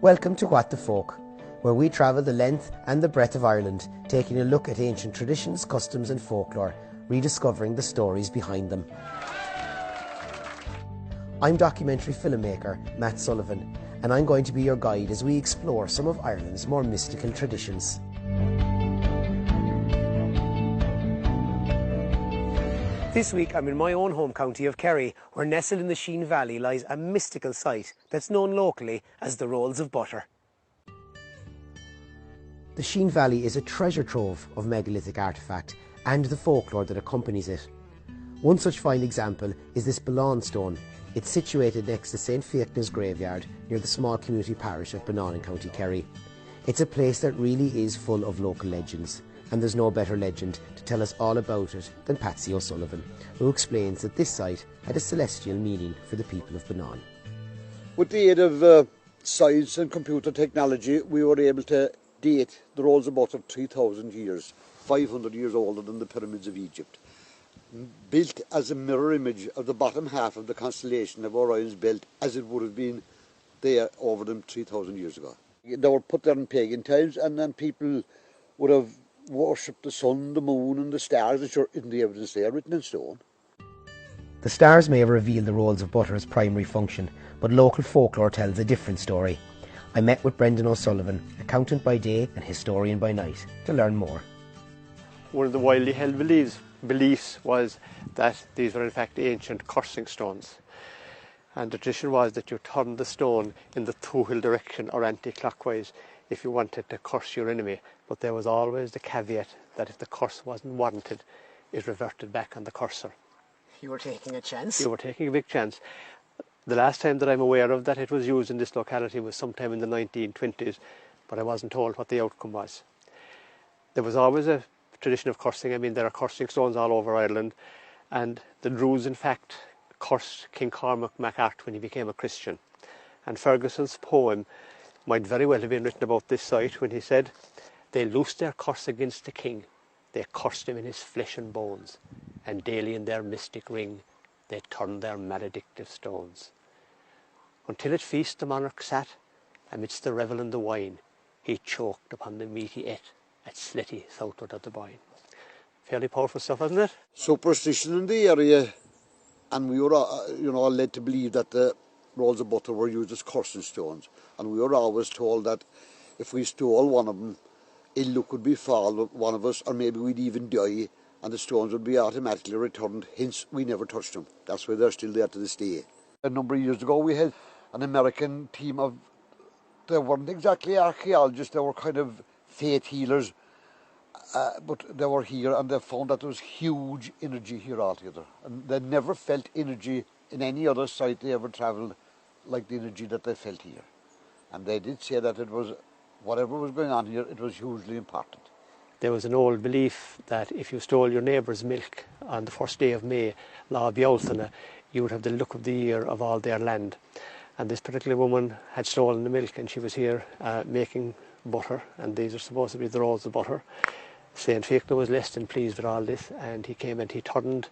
Welcome to What the Folk, where we travel the length and the breadth of Ireland, taking a look at ancient traditions, customs and folklore, rediscovering the stories behind them. I'm documentary filmmaker Matt Sullivan, and I'm going to be your guide as we explore some of Ireland's more mystical traditions. This week I'm in my own home county of Kerry, where nestled in the Sheen Valley lies a mystical site that's known locally as the Rolls of Butter. The Sheen Valley is a treasure trove of megalithic artefact and the folklore that accompanies it. One such fine example is this Balan Stone. It's situated next to St Fiachna's graveyard near the small community parish of Balan in County Kerry. It's a place that really is full of local legends, and there's no better legend to tell us all about it than Patsy O'Sullivan, who explains that this site had a celestial meaning for the people of Balan. With the aid of science and computer technology, we were able to date the Rolls of Butter 3,000 years, 500 years older than the pyramids of Egypt. Built as a mirror image of the bottom half of the constellation of Orion's belt as it would have been there over them 3,000 years ago. They were put there in pagan times, and then people would have worshipped the sun, the moon and the stars, and sure isn't the evidence there written in stone. The stars may have revealed the Rolls of Butter's primary function, but local folklore tells a different story. I met with Brendan O'Sullivan, accountant by day and historian by night, to learn more. One of the widely held beliefs was that these were in fact ancient cursing stones. And the tradition was that you turned the stone in the two-hill direction or anti-clockwise if you wanted to curse your enemy. But there was always the caveat that if the curse wasn't warranted, it reverted back on the curser. You were taking a chance? You were taking a big chance. The last time that I'm aware of that it was used in this locality was sometime in the 1920s, but I wasn't told what the outcome was. There was always a tradition of cursing. I mean, there are cursing stones all over Ireland, and the Druids in fact cursed King Cormac MacArt when he became a Christian. And Ferguson's poem might very well have been written about this site when he said, "They loosed their curse against the king, they cursed him in his flesh and bones, and daily in their mystic ring they turned their maledictive stones. Until at feast the monarch sat, amidst the revel and the wine, he choked upon the meat he ate at Slitty southward of the Boyne." Fairly powerful stuff, isn't it? Superstition in the area, and we were all led to believe that the Rolls of Butter were used as cursing stones, and we were always told that if we stole one of them, ill luck would befall one of us, or maybe we'd even die, and the stones would be automatically returned. Hence we never touched them. That's why they're still there to this day. A number of years ago we had an American team of, they weren't exactly archaeologists, they were kind of faith healers, but they were here and they found that there was huge energy here altogether, and they never felt energy in any other site they ever travelled like the energy that they felt here. And they did say that it was, whatever was going on here, it was hugely important. There was an old belief that if you stole your neighbour's milk on the first day of May, La Bealtaine, you would have the luck of the year of all their land. And this particular woman had stolen the milk, and she was here making butter, and these are supposed to be the Rolls of Butter. St Fiachna was less than pleased with all this, and he came and he turned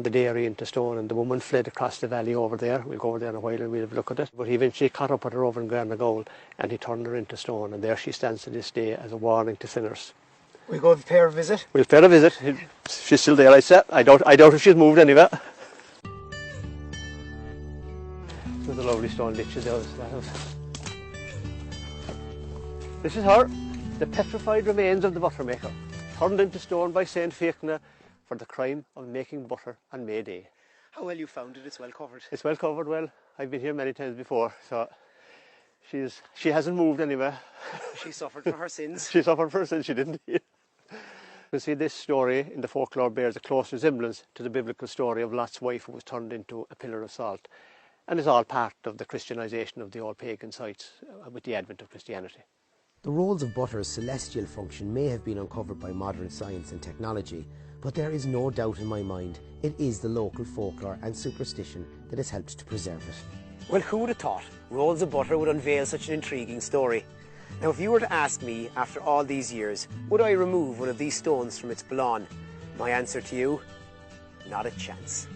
the dairy into stone, and the woman fled across the valley over there. We'll go over there in a while and we'll have a look at it. But he eventually caught up with her over in Garnagold, and he turned her into stone, and there she stands to this day as a warning to sinners. We'll go pay her a visit? We'll pay her a visit. She's still there, I said. I doubt if she's moved anywhere. There's a lovely stone ditch there. This is her, the petrified remains of the butter maker, turned into stone by St Fiachna for the crime of making butter on May Day. How well you found it? It's well covered. It's well covered, well. I've been here many times before, so she hasn't moved anywhere. She suffered for her sins. She suffered for her sins, she didn't. You see, this story in the folklore bears a close resemblance to the biblical story of Lot's wife who was turned into a pillar of salt, and is all part of the Christianisation of the old pagan sites with the advent of Christianity. The Rolls of Butter's celestial function may have been uncovered by modern science and technology, but there is no doubt in my mind it is the local folklore and superstition that has helped to preserve it. Well, who would have thought Rolls of Butter would unveil such an intriguing story? Now, if you were to ask me after all these years, would I remove one of these stones from its Balan? My answer to you, not a chance.